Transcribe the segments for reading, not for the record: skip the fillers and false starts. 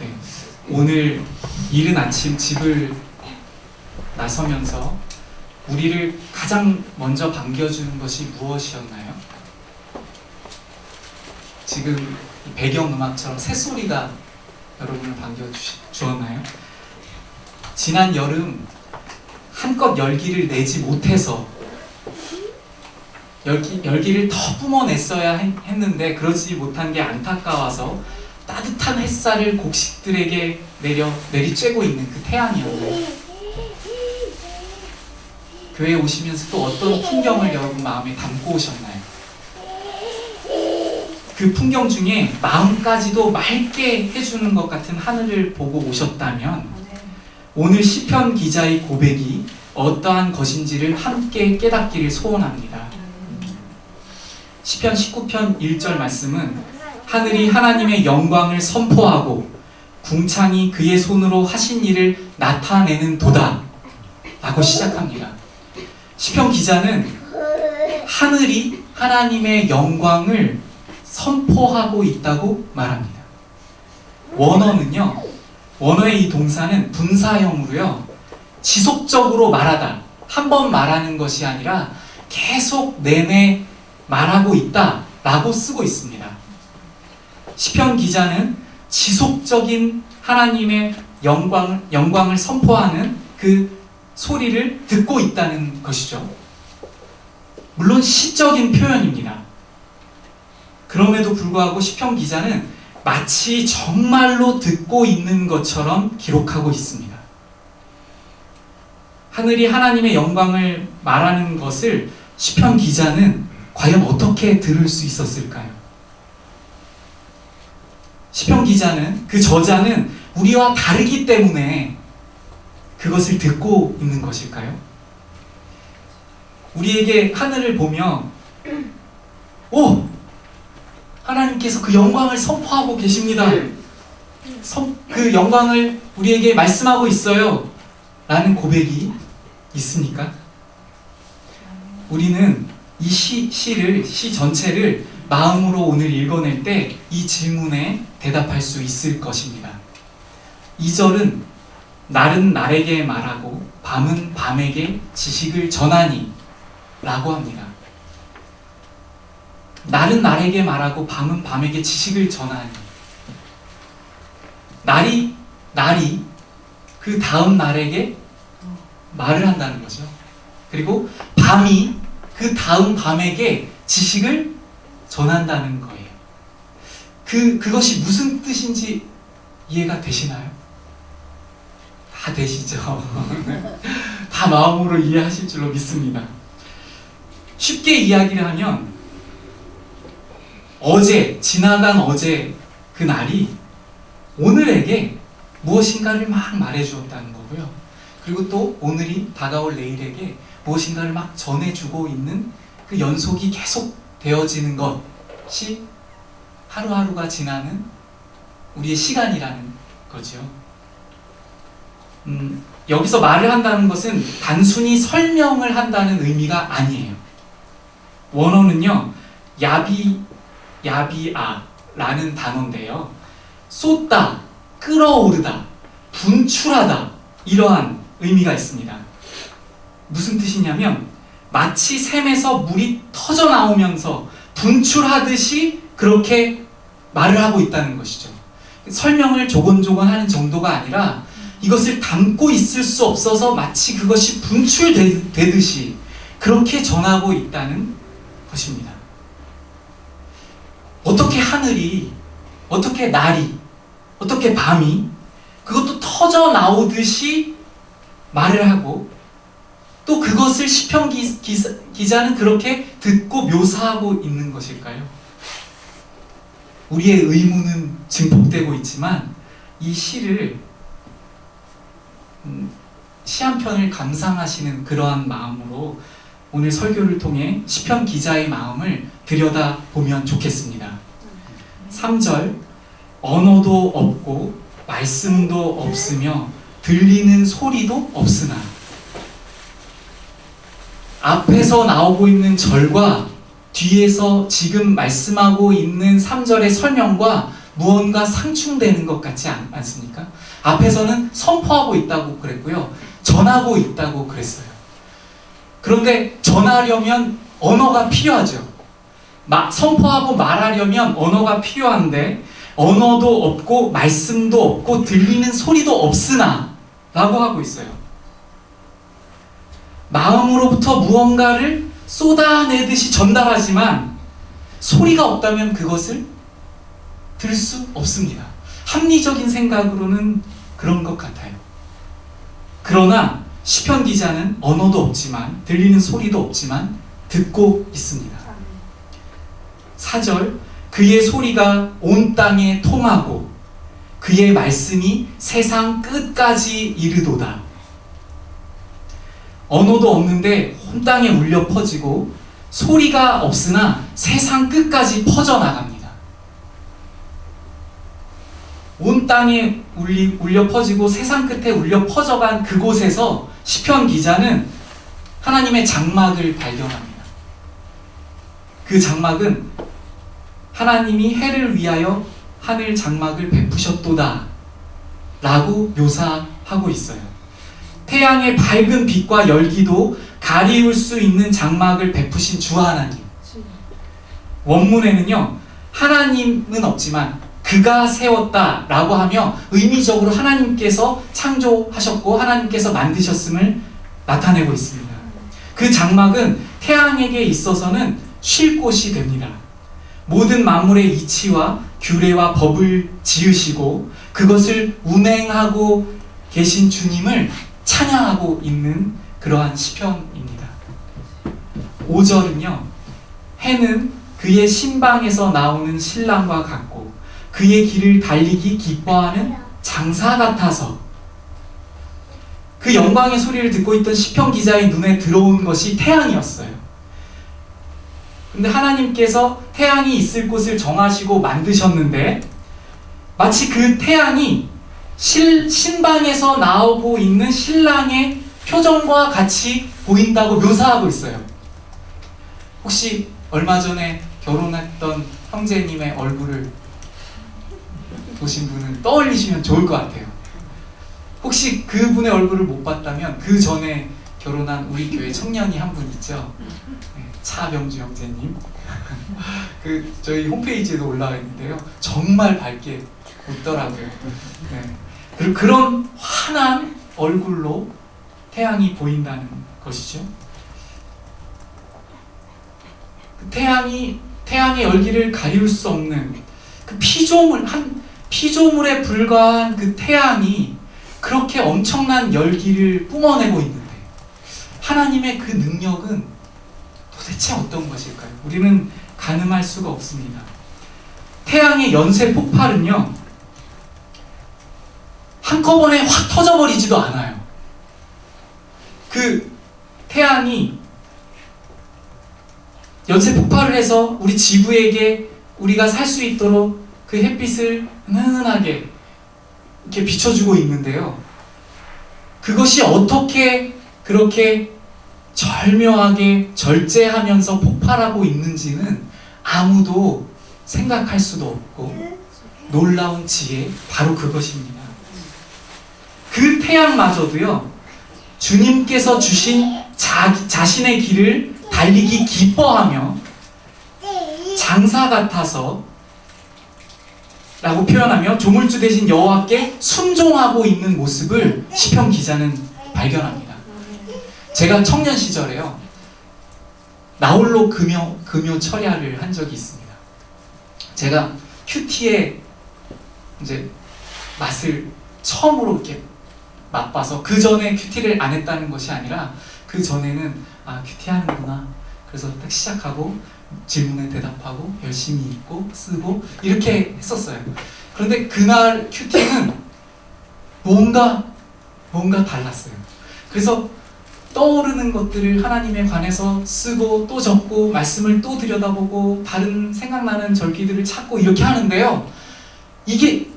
네. 오늘 이른 아침 집을 나서면서 우리를 가장 먼저 반겨주는 것이 무엇이었나요? 지금 배경음악처럼 새소리가 여러분을 반겨주었나요? 지난 여름 한껏 열기를 내지 못해서 열기를 더 뿜어냈어야 했는데 그러지 못한 게 안타까워서 따뜻한 햇살을 곡식들에게 내리쬐고 있는 그 태양이었나요? 교회에 오시면서 또 어떤 풍경을 여러분 마음에 담고 오셨나요? 그 풍경 중에 마음까지도 맑게 해주는 것 같은 하늘을 보고 오셨다면 오늘 시편 기자의 고백이 어떠한 것인지를 함께 깨닫기를 소원합니다. 시편 19편 1절 말씀은 하늘이 하나님의 영광을 선포하고 궁창이 그의 손으로 하신 일을 나타내는 도다 라고 시작합니다. 시편 기자는 하늘이 하나님의 영광을 선포하고 있다고 말합니다. 원어의 이 동사는 분사형으로요, 지속적으로 말하다, 한 번 말하는 것이 아니라 계속 내내 말하고 있다 라고 쓰고 있습니다. 시편 기자는 지속적인 하나님의 영광을 선포하는 그 소리를 듣고 있다는 것이죠. 물론 시적인 표현입니다. 그럼에도 불구하고 시편 기자는 마치 정말로 듣고 있는 것처럼 기록하고 있습니다. 하늘이 하나님의 영광을 말하는 것을 시편 기자는 과연 어떻게 들을 수 있었을까요? 시편 기자는, 그 저자는 우리와 다르기 때문에 그것을 듣고 있는 것일까요? 우리에게 하늘을 보며 오! 하나님께서 그 영광을 선포하고 계십니다. 그 영광을 우리에게 말씀하고 있어요. 라는 고백이 있습니까? 우리는 이 시 전체를 마음으로 오늘 읽어낼 때 이 질문에 대답할 수 있을 것입니다. 2절은 날은 날에게 말하고 밤은 밤에게 지식을 전하니 라고 합니다. 날은 날에게 말하고 밤은 밤에게 지식을 전하니, 날이 그 다음 날에게 말을 한다는 거죠. 그리고 밤이 그 다음 밤에게 지식을 전한다는 거예요. 그것이 무슨 뜻인지 이해가 되시나요? 다 되시죠? 다 마음으로 이해하실 줄로 믿습니다. 쉽게 이야기를 하면 지나간 어제 그 날이 오늘에게 무엇인가를 막 말해주었다는 거고요. 그리고 또 오늘이 다가올 내일에게 무엇인가를 막 전해주고 있는 그 연속이 계속 되어지는 것이 하루하루가 지나는 우리의 시간이라는 거죠. 여기서 말을 한다는 것은 단순히 설명을 한다는 의미가 아니에요. 원어는요, 야비아라는 단어인데요, 쏟다, 끌어오르다, 분출하다, 이러한 의미가 있습니다. 무슨 뜻이냐면 마치 샘에서 물이 터져 나오면서 분출하듯이 그렇게 말을 하고 있다는 것이죠. 설명을 조곤조곤 하는 정도가 아니라 이것을 담고 있을 수 없어서 마치 그것이 분출되듯이 그렇게 전하고 있다는 것입니다. 어떻게 하늘이, 어떻게 날이, 어떻게 밤이 그것도 터져 나오듯이 말을 하고 또 그것을 시편 기자는 그렇게 듣고 묘사하고 있는 것일까요? 우리의 의문은 증폭되고 있지만 이 시를 시 한 편을 감상하시는 그러한 마음으로 오늘 설교를 통해 시편 기자의 마음을 들여다보면 좋겠습니다. 3절, 언어도 없고 말씀도 없으며 들리는 소리도 없으나, 앞에서 나오고 있는 절과 뒤에서 지금 말씀하고 있는 3절의 설명과 무언가 상충되는 것 같지 않습니까? 앞에서는 선포하고 있다고 그랬고요. 전하고 있다고 그랬어요. 그런데 전하려면 언어가 필요하죠. 선포하고 말하려면 언어가 필요한데 언어도 없고 말씀도 없고 들리는 소리도 없으나 라고 하고 있어요. 마음으로부터 무언가를 쏟아내듯이 전달하지만 소리가 없다면 그것을 들을 수 없습니다. 합리적인 생각으로는 그런 것 같아요. 그러나 시편 기자는 언어도 없지만 들리는 소리도 없지만 듣고 있습니다. 4절, 그의 소리가 온 땅에 통하고 그의 말씀이 세상 끝까지 이르도다. 언어도 없는데 온 땅에 울려 퍼지고 소리가 없으나 세상 끝까지 퍼져나갑니다. 온 땅에 울려 퍼지고 세상 끝에 울려 퍼져간 그곳에서 시편 기자는 하나님의 장막을 발견합니다. 그 장막은 하나님이 해를 위하여 하늘 장막을 베푸셨도다 라고 묘사하고 있어요. 태양의 밝은 빛과 열기도 가리울 수 있는 장막을 베푸신 주 하나님. 원문에는요, 하나님은 없지만 그가 세웠다 라고 하며 의미적으로 하나님께서 창조하셨고 하나님께서 만드셨음을 나타내고 있습니다. 그 장막은 태양에게 있어서는 쉴 곳이 됩니다. 모든 만물의 이치와 규례와 법을 지으시고 그것을 운행하고 계신 주님을 찬양하고 있는 그러한 시편입니다. 5절은요, 해는 그의 신방에서 나오는 신랑과 같고 그의 길을 달리기 기뻐하는 장사 같아서. 그 영광의 소리를 듣고 있던 시편 기자의 눈에 들어온 것이 태양이었어요. 근데 하나님께서 태양이 있을 곳을 정하시고 만드셨는데 마치 그 태양이 신방에서 나오고 있는 신랑의 표정과 같이 보인다고 묘사하고 있어요. 혹시 얼마 전에 결혼했던 형제님의 얼굴을 보신 분은 떠올리시면 좋을 것 같아요. 혹시 그분의 얼굴을 못 봤다면 그 전에 결혼한 우리 교회 청년이 한 분 있죠. 차병주 형제님. 그 저희 홈페이지에도 올라와 있는데요. 정말 밝게 웃더라고요. 네. 그리고 그런 환한 얼굴로 태양이 보인다는 것이죠. 그 태양의 열기를 가리울 수 없는 그 피조물에 불과한 그 태양이 그렇게 엄청난 열기를 뿜어내고 있는데 하나님의 그 능력은 도대체 어떤 것일까요? 우리는 가늠할 수가 없습니다. 태양의 연쇄 폭발은요, 한꺼번에 확 터져버리지도 않아요. 그 태양이 연쇄 폭발을 해서 우리 지구에게 우리가 살 수 있도록 그 햇빛을 은은하게 이렇게 비춰주고 있는데요. 그것이 어떻게 그렇게 절묘하게 절제하면서 폭발하고 있는지는 아무도 생각할 수도 없고 놀라운 지혜, 바로 그것입니다. 그 태양마저도요, 주님께서 주신 자신의 길을 달리기 기뻐하며 장사 같아서 라고 표현하며 조물주 대신 여호와께 순종하고 있는 모습을 시편 기자는 발견합니다. 제가 청년 시절에요, 나홀로 금요 철야를 한 적이 있습니다. 제가 큐티의 이제 맛을 처음으로 이렇게 맛봐서, 그 전에 큐티를 안 했다는 것이 아니라 그 전에는 큐티 하는구나, 그래서 딱 시작하고 질문에 대답하고 열심히 읽고 쓰고 이렇게 했었어요. 그런데 그날 큐티는 뭔가 달랐어요. 그래서 떠오르는 것들을 하나님에 관해서 쓰고 또 적고 말씀을 또 들여다보고 다른 생각나는 절기들을 찾고 이렇게 하는데요, 이게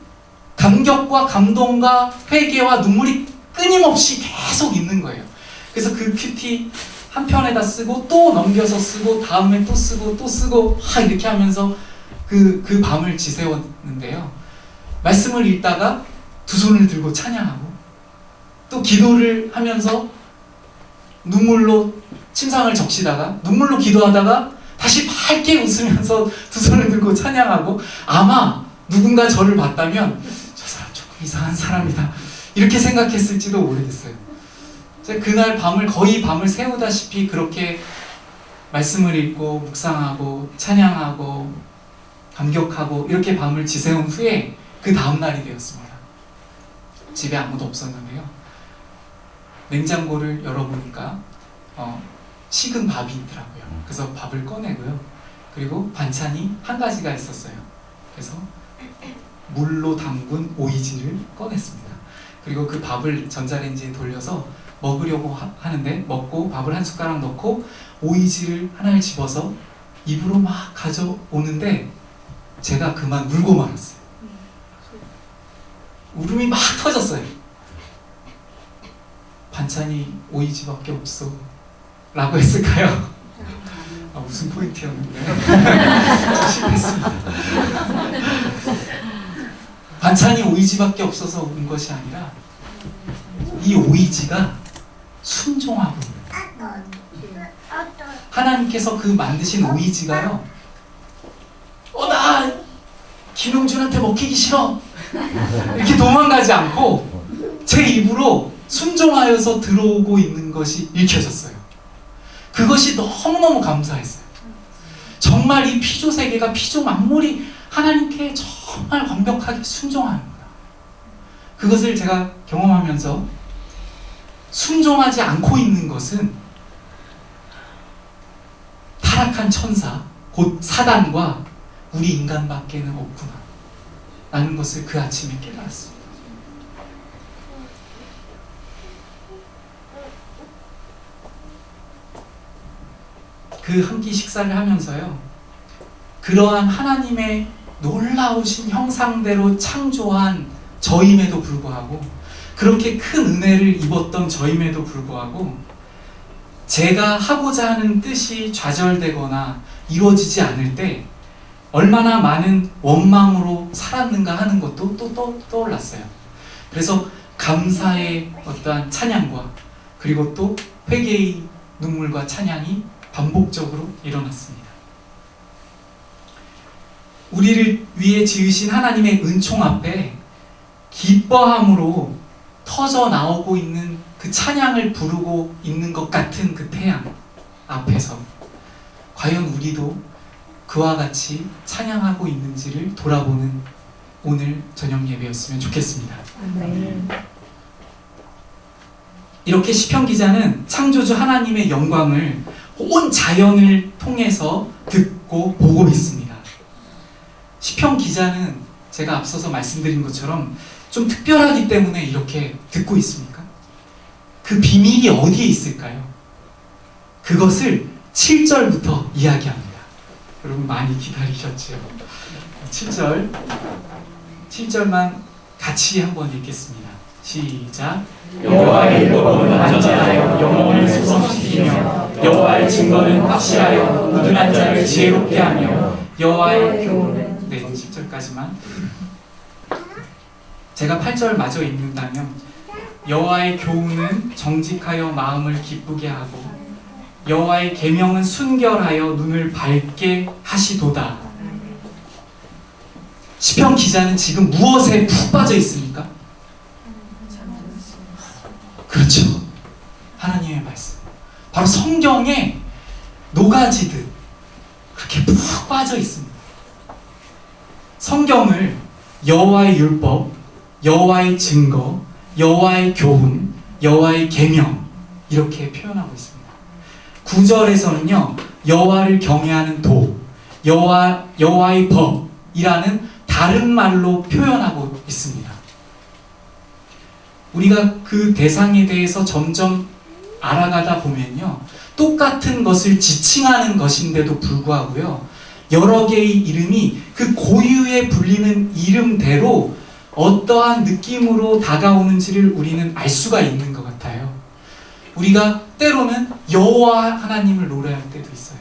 감격과 감동과 회개와 눈물이 끊임없이 계속 있는 거예요. 그래서 그 큐티 한 편에다 쓰고 또 넘겨서 쓰고 다음에 또 쓰고 이렇게 하면서 그 그 밤을 지새웠는데요. 말씀을 읽다가 두 손을 들고 찬양하고 또 기도를 하면서 눈물로 침상을 적시다가 눈물로 기도하다가 다시 밝게 웃으면서 두 손을 들고 찬양하고 아마 누군가 저를 봤다면 저 사람 조금 이상한 사람이다 이렇게 생각했을지도 모르겠어요. 제가 그날 거의 밤을 새우다시피 그렇게 말씀을 읽고 묵상하고 찬양하고 감격하고 이렇게 밤을 지새운 후에 그 다음날이 되었습니다. 집에 아무도 없었는데요. 냉장고를 열어보니까 식은 밥이 있더라고요. 그래서 밥을 꺼내고요. 그리고 반찬이 한 가지가 있었어요. 그래서 물로 담근 오이지를 꺼냈습니다. 그리고 그 밥을 전자레인지에 돌려서 먹으려고 하는데 먹고 밥을 한 숟가락 넣고 오이지를 하나를 집어서 입으로 막 가져오는데 제가 그만 울고 말았어요. 울음이 막 터졌어요. 반찬이 오이지밖에 없어 라고 했을까요? 무슨 포인트였는데 실패했습니다. 반찬이 오이지밖에 없어서 운 것이 아니라 이 오이지가 순종하고 하나님께서 그 만드신 오이지가요 나 김용준한테 먹히기 싫어 이렇게 도망가지 않고 제 입으로 순종하여서 들어오고 있는 것이 읽혀졌어요. 그것이 너무너무 감사했어요. 정말 이 피조 세계가 피조 만물이 하나님께 정말 완벽하게 순종하는구나. 그것을 제가 경험하면서 순종하지 않고 있는 것은 타락한 천사, 곧 사단과 우리 인간밖에는 없구나 라는 것을 그 아침에 깨달았습니다. 그 한 끼 식사를 하면서요, 그러한 하나님의 놀라우신 형상대로 창조한 저임에도 불구하고, 그렇게 큰 은혜를 입었던 저임에도 불구하고 제가 하고자 하는 뜻이 좌절되거나 이루어지지 않을 때 얼마나 많은 원망으로 살았는가 하는 것도 또 떠올랐어요. 그래서 감사의 어떠한 찬양과 그리고 또 회개의 눈물과 찬양이 반복적으로 일어났습니다. 우리를 위해 지으신 하나님의 은총 앞에 기뻐함으로 터져 나오고 있는 그 찬양을 부르고 있는 것 같은 그 태양 앞에서 과연 우리도 그와 같이 찬양하고 있는지를 돌아보는 오늘 저녁 예배였으면 좋겠습니다. 이렇게 시편 기자는 창조주 하나님의 영광을 온 자연을 통해서 듣고 보고 있습니다. 시편 기자는 제가 앞서서 말씀드린 것처럼 좀 특별하기 때문에 이렇게 듣고 있습니까? 그 비밀이 어디에 있을까요? 그것을 7절부터 이야기합니다. 여러분 많이 기다리셨죠? 7절만 같이 한번 읽겠습니다. 시작. 여호와의 율법은 안전하여 영혼을 소성시키며 여호와의 증거는 확실하여 무든한 자를 지혜롭게 하며 여호와의 교훈은 10절까지만 제가 8절 마저 읽는다면 여호와의 교훈은 정직하여 마음을 기쁘게 하고 여호와의 계명은 순결하여 눈을 밝게 하시도다. 시편 기자는 지금 무엇에 푹 빠져 있습니까? 그렇죠. 하나님의 말씀. 바로 성경에 녹아지듯 그렇게 푹 빠져 있습니다. 성경을 여호와의 율법, 여호와의 증거, 여호와의 교훈, 여호와의 계명 이렇게 표현하고 있습니다. 9절에서는요 여호와를 경외하는 도, 여호와의 법이라는 다른 말로 표현하고 있습니다. 우리가 그 대상에 대해서 점점 알아가다 보면요 똑같은 것을 지칭하는 것인데도 불구하고요 여러 개의 이름이 그 고유에 불리는 이름대로 어떠한 느낌으로 다가오는지를 우리는 알 수가 있는 것 같아요. 우리가 때로는 여호와 하나님을 노래할 때도 있어요.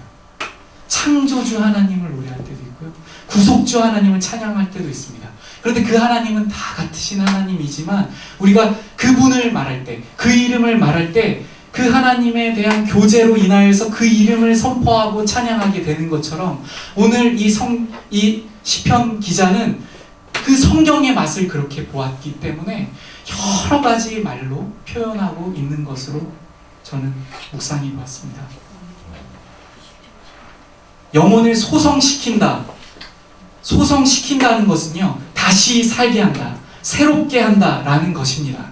창조주 하나님을 노래할 때도 있고요. 구속주 하나님을 찬양할 때도 있습니다. 그런데 그 하나님은 다 같으신 하나님이지만 우리가 그분을 말할 때, 그 이름을 말할 때 그 하나님에 대한 교제로 인하여서 그 이름을 선포하고 찬양하게 되는 것처럼 오늘 이 시편 기자는 그 성경의 맛을 그렇게 보았기 때문에 여러 가지 말로 표현하고 있는 것으로 저는 묵상해 보았습니다. 영혼을 소성시킨다. 소성시킨다는 것은요, 다시 살게 한다, 새롭게 한다라는 것입니다.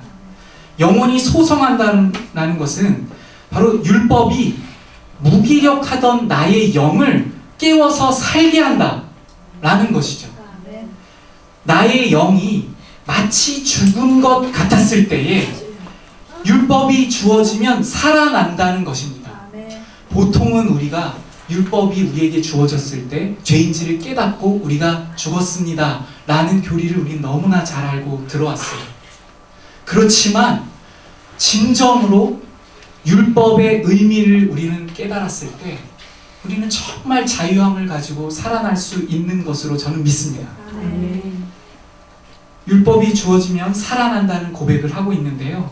영혼이 소성한다는 것은 바로 율법이 무기력하던 나의 영을 깨워서 살게 한다라는 것이죠. 나의 영이 마치 죽은 것 같았을 때에 율법이 주어지면 살아난다는 것입니다. 보통은 우리가 율법이 우리에게 주어졌을 때 죄인지를 깨닫고 우리가 죽었습니다 라는 교리를 우리는 너무나 잘 알고 들어왔어요. 그렇지만 진정으로 율법의 의미를 우리는 깨달았을 때 우리는 정말 자유함을 가지고 살아날 수 있는 것으로 저는 믿습니다. 율법이 주어지면 살아난다는 고백을 하고 있는데요,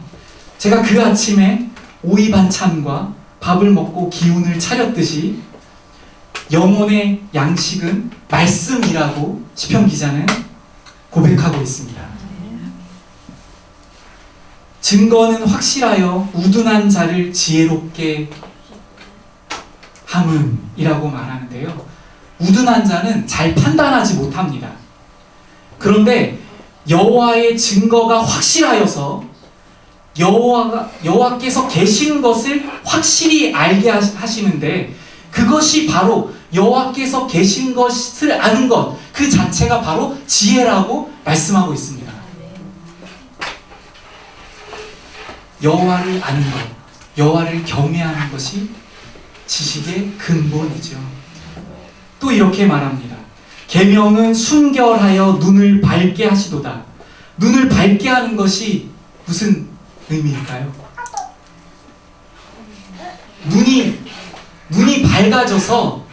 제가 그 아침에 오이 반찬과 밥을 먹고 기운을 차렸듯이 영혼의 양식은 말씀이라고 시편 기자는 고백하고 있습니다. 증거는 확실하여 우둔한 자를 지혜롭게 함은이라고 말하는데요, 우둔한 자는 잘 판단하지 못합니다. 그런데 여호와의 증거가 확실하여서 여호와께서 계신 것을 확실히 알게 하시는데, 그것이 바로 여호와께서 계신 것을 아는 것 그 자체가 바로 지혜라고 말씀하고 있습니다. 여호와를 아는 것, 여호와를 경외하는 것이 지식의 근본이죠. 또 이렇게 말합니다. 계명은 순결하여 눈을 밝게 하시도다. 눈을 밝게 하는 것이 무슨 의미일까요? 눈이 밝아져서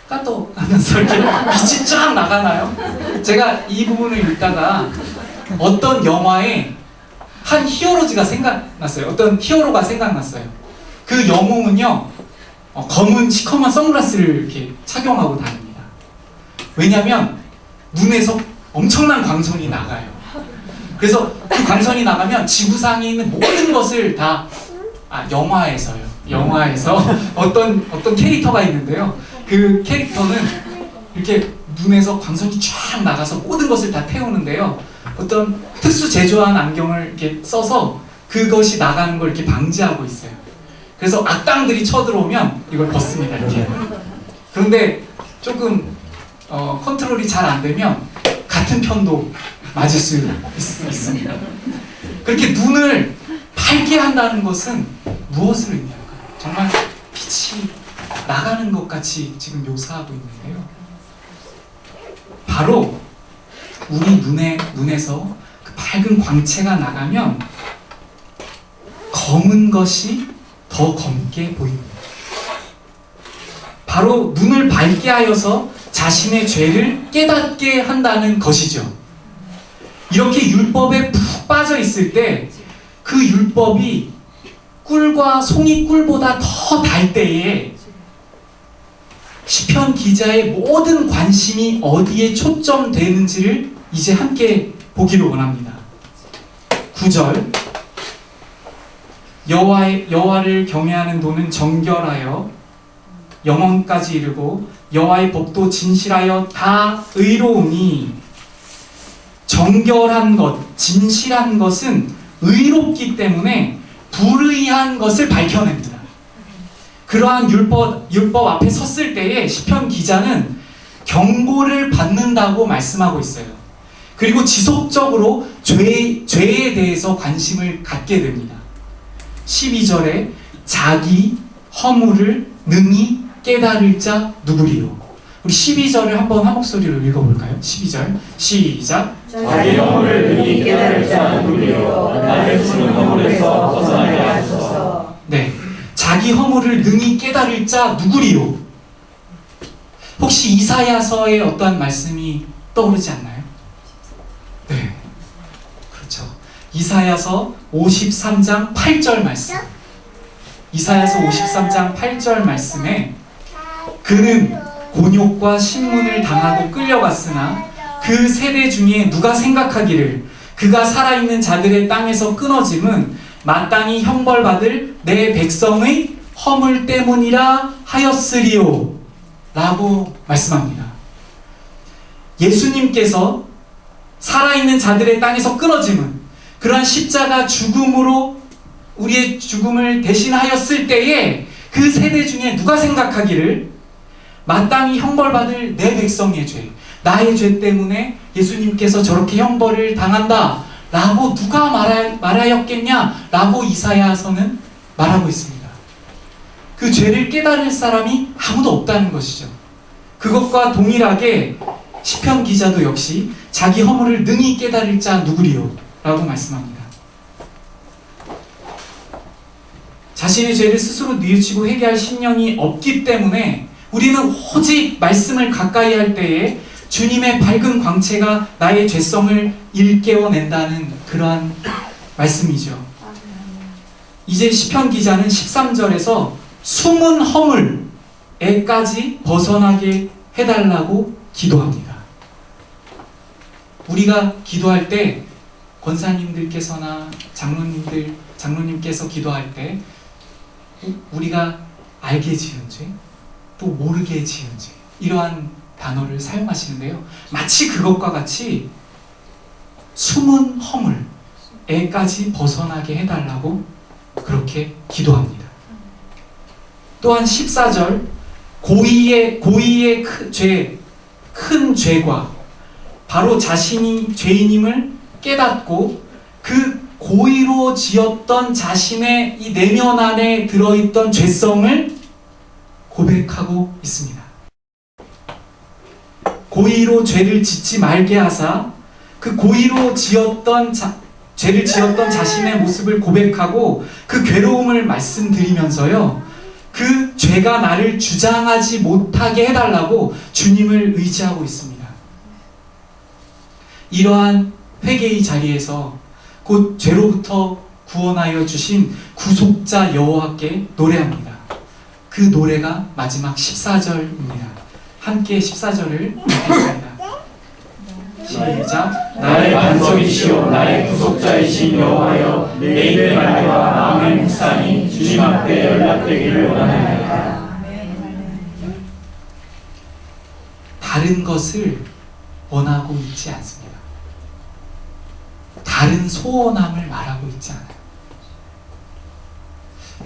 까또 하면서 이렇게 빛이 쫙 나가나요? 제가 이 부분을 읽다가 어떤 영화에 한 히어로즈가 생각났어요. 어떤 히어로가 생각났어요. 그 영웅은요, 검은 시커먼 선글라스를 이렇게 착용하고 다닙니다. 왜냐하면 눈에서 엄청난 광선이 나가요. 그래서 그 광선이 나가면 지구상에 있는 모든 것을 다 영화에서 어떤 캐릭터가 있는데요, 그 캐릭터는 이렇게 눈에서 광선이 쫙 나가서 모든 것을 다 태우는데요, 어떤 특수 제조한 안경을 이렇게 써서 그것이 나가는 걸 이렇게 방지하고 있어요. 그래서 악당들이 쳐들어오면 이걸 벗습니다, 이렇게. 그런데 조금 컨트롤이 잘 안 되면 같은 편도 맞을 수 있습니다. 그렇게 눈을 밝게 한다는 것은 무엇을 의미할까요? 정말 빛이 나가는 것 같이 지금 묘사하고 있는데요, 바로 우리 눈에서 그 밝은 광채가 나가면 검은 것이 더 검게 보입니다. 바로 눈을 밝게 하여서 자신의 죄를 깨닫게 한다는 것이죠. 이렇게 율법에 푹 빠져 있을 때 그 율법이 꿀과 송이꿀보다 더 달 때에 시편 기자의 모든 관심이 어디에 초점되는지를 이제 함께 보기를 원합니다. 9절, 여호와를 경외하는 도는 정결하여 영원까지 이르고 여호와의 법도 진실하여 다 의로우니, 정결한 것, 진실한 것은 의롭기 때문에 불의한 것을 밝혀냅니다. 그러한 율법 앞에 섰을 때에 시편 기자는 경고를 받는다고 말씀하고 있어요. 그리고 지속적으로 죄에 대해서 관심을 갖게 됩니다. 12절에 자기 허물을 능히 깨달을 자 누구리요? 우리 12절을 한번 한 목소리로 읽어볼까요? 12절 시작. 자기 허물을 능히 깨달을 자 누구리요? 나를 주는 허물에서 벗어나게 하소서. 네, 자기 허물을 능히 깨달을 자 누구리요? 혹시 이사야서의 어떠한 말씀이 떠오르지 않나요? 네, 그렇죠. 이사야서 53장 8절 말씀. 이사야서 53장 8절 말씀에 그는 곤욕과 신문을 당하고 끌려갔으나 그 세대 중에 누가 생각하기를 그가 살아있는 자들의 땅에서 끊어짐은 마땅히 형벌받을 내 백성의 허물 때문이라 하였으리요 라고 말씀합니다. 예수님께서 살아있는 자들의 땅에서 끊어짐은 그러한 십자가 죽음으로 우리의 죽음을 대신하였을 때에 그 세대 중에 누가 생각하기를 마땅히 형벌받을 내 백성의 죄, 나의 죄 때문에 예수님께서 저렇게 형벌을 당한다 라고 누가 말하였겠냐 라고 이사야서는 말하고 있습니다. 그 죄를 깨달을 사람이 아무도 없다는 것이죠. 그것과 동일하게 시편 기자도 역시 자기 허물을 능히 깨달을 자 누구리요? 라고 말씀합니다. 자신의 죄를 스스로 뉘우치고 회개할 신령이 없기 때문에 우리는 오직 말씀을 가까이 할 때에 주님의 밝은 광채가 나의 죄성을 일깨워낸다는 그러한 말씀이죠. 이제 시편 기자는 13절에서 숨은 허물에까지 벗어나게 해달라고 기도합니다. 우리가 기도할 때 권사님들께서나 장로님께서 기도할 때 우리가 알게 지은 죄, 또 모르게 지은 죄, 이러한 단어를 사용하시는데요. 마치 그것과 같이 숨은 허물에까지 벗어나게 해달라고 그렇게 기도합니다. 또한 14절 고의의 큰 죄과 바로 자신이 죄인임을 깨닫고 그 고의로 지었던 자신의 이 내면 안에 들어있던 죄성을 고백하고 있습니다. 고의로 죄를 짓지 말게 하사 그 고의로 죄를 지었던 자신의 모습을 고백하고 그 괴로움을 말씀드리면서요, 그 죄가 나를 주장하지 못하게 해달라고 주님을 의지하고 있습니다. 이러한 회개의 자리에서 곧 죄로부터 구원하여 주신 구속자 여호와께 노래합니다. 그 노래가 마지막 14절입니다. 함께 14절을 읽겠습니다. 시작. 나의 반석이시오 나의 구속자이신 여호와여 내 입의 말과 마음의 묵상이 주님 앞에 연락되기를 원하나이다. 다른 것을 원하고 있지 않습니다. 다른 소원함을 말하고 있지 않아요.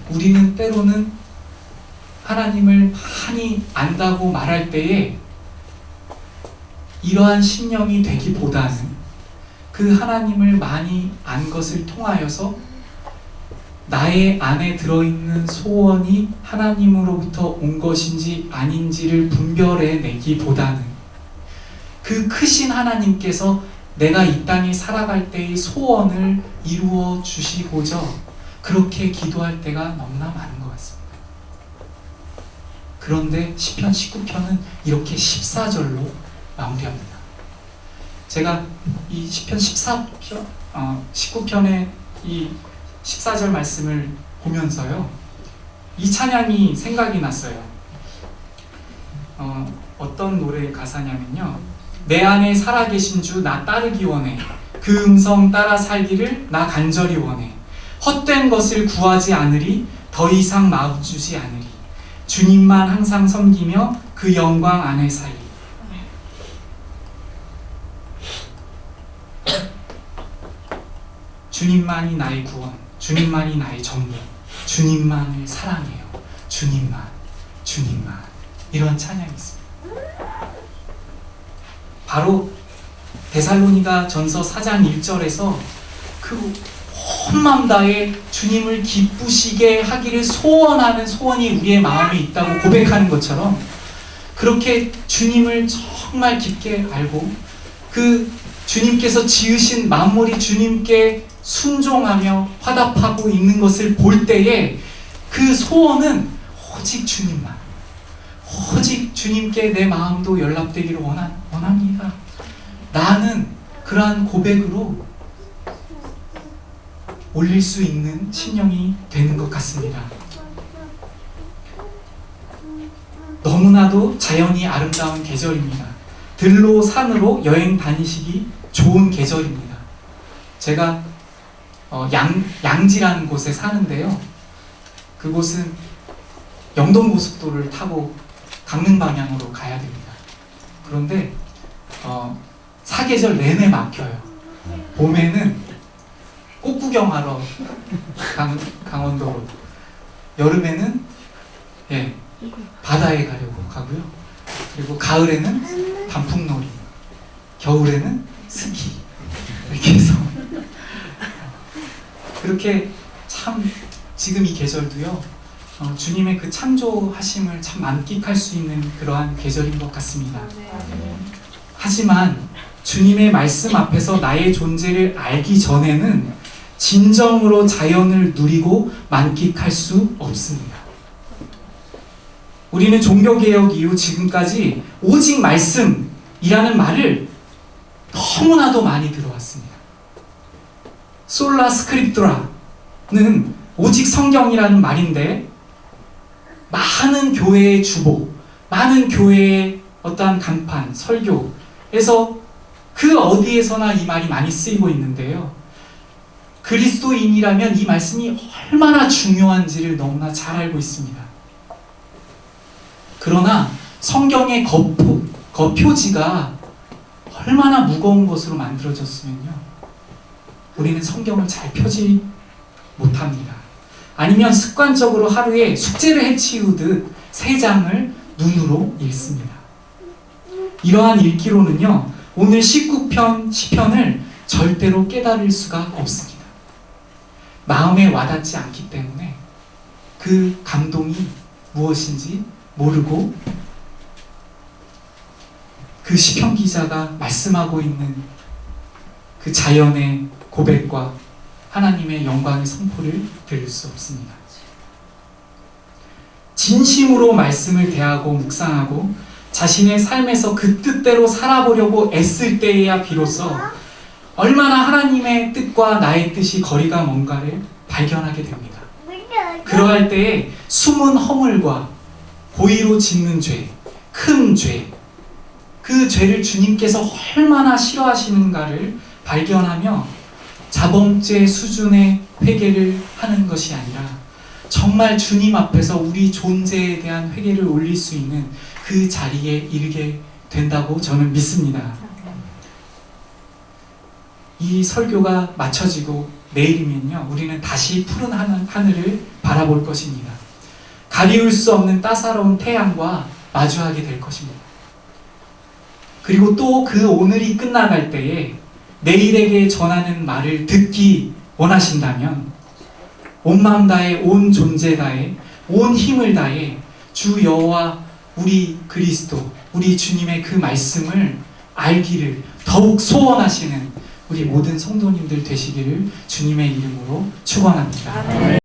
우리는 때로는 하나님을 많이 안다고 말할 때에 이러한 신령이 되기보다는 그 하나님을 많이 안 것을 통하여서 나의 안에 들어있는 소원이 하나님으로부터 온 것인지 아닌지를 분별해 내기보다는 그 크신 하나님께서 내가 이 땅에 살아갈 때의 소원을 이루어 주시고자 그렇게 기도할 때가 너무나 많은 것 같습니다. 그런데 시편 19편은 이렇게 14절로 마무리합니다. 제가 이 시편 19편의 이 14절 말씀을 보면서요, 이 찬양이 생각이 났어요. 어떤 노래의 가사냐면요, 내 안에 살아계신 주 나 따르기 원해 그 음성 따라 살기를 나 간절히 원해 헛된 것을 구하지 않으리 더 이상 마음 주지 않으리 주님만 항상 섬기며 그 영광 안에 살리. 주님만이 나의 구원, 주님만이 나의 정리, 주님만을 사랑해요. 주님만, 주님만. 이런 찬양이 있습니다. 바로 데살로니가 전서 4장 1절에서 그 온 마음 다해 주님을 기쁘시게 하기를 소원하는 소원이 우리의 마음에 있다고 고백하는 것처럼, 그렇게 주님을 정말 깊게 알고 그 주님께서 지으신 만물이 주님께 순종하며 화답하고 있는 것을 볼 때에 그 소원은 오직 주님만, 오직 주님께 내 마음도 연락되기를 원합니다. 나는 그러한 고백으로 올릴 수 있는 심령이 되는 것 같습니다. 너무나도 자연이 아름다운 계절입니다. 들로 산으로 여행 다니시기 좋은 계절입니다. 제가 양지라는 곳에 사는데요. 그곳은 영동고속도로를 타고 강릉 방향으로 가야 됩니다. 그런데 사계절 내내 막혀요. 봄에는 꽃 구경하러 강원도로, 여름에는 바다에 가려고 가고요. 그리고 가을에는 단풍놀이, 겨울에는 스키, 이렇게 해서 그렇게 참 지금 이 계절도요, 주님의 그 창조하심을 참 만끽할 수 있는 그러한 계절인 것 같습니다. 하지만 주님의 말씀 앞에서 나의 존재를 알기 전에는 진정으로 자연을 누리고 만끽할 수 없습니다. 우리는 종교개혁 이후 지금까지 오직 말씀이라는 말을 너무나도 많이 들어왔습니다. 솔라 스크립투라는 오직 성경이라는 말인데, 많은 교회의 주보, 많은 교회의 어떠한 간판, 설교에서 그 어디에서나 이 말이 많이 쓰이고 있는데요. 그리스도인이라면 이 말씀이 얼마나 중요한지를 너무나 잘 알고 있습니다. 그러나 성경의 겉표지가 얼마나 무거운 것으로 만들어졌으면요, 우리는 성경을 잘 펴지 못합니다. 아니면 습관적으로 하루에 숙제를 해치우듯 3장을 눈으로 읽습니다. 이러한 읽기로는요, 오늘 19편 시편을 절대로 깨달을 수가 없습니다. 마음에 와닿지 않기 때문에 그 감동이 무엇인지 모르고 그 시편 기자가 말씀하고 있는 그 자연의 고백과 하나님의 영광의 선포를 들을 수 없습니다. 진심으로 말씀을 대하고 묵상하고 자신의 삶에서 그 뜻대로 살아보려고 애쓸 때에야 비로소 얼마나 하나님의 뜻과 나의 뜻이 거리가 먼가를 발견하게 됩니다. 그러할 때에 숨은 허물과 고의로 짓는 죄, 큰 죄, 그 죄를 주님께서 얼마나 싫어하시는가를 발견하며 자범죄 수준의 회개를 하는 것이 아니라 정말 주님 앞에서 우리 존재에 대한 회개를 올릴 수 있는 그 자리에 이르게 된다고 저는 믿습니다. 이 설교가 마쳐지고 내일이면요, 우리는 다시 푸른 하늘을 바라볼 것입니다. 가리울 수 없는 따사로운 태양과 마주하게 될 것입니다. 그리고 또 그 오늘이 끝나갈 때에 내일에게 전하는 말을 듣기 원하신다면 온 마음 다해, 온 존재 다해, 온 힘을 다해 주 여호와 우리 그리스도, 우리 주님의 그 말씀을 알기를 더욱 소원하시는 우리 모든 성도님들 되시기를 주님의 이름으로 축원합니다.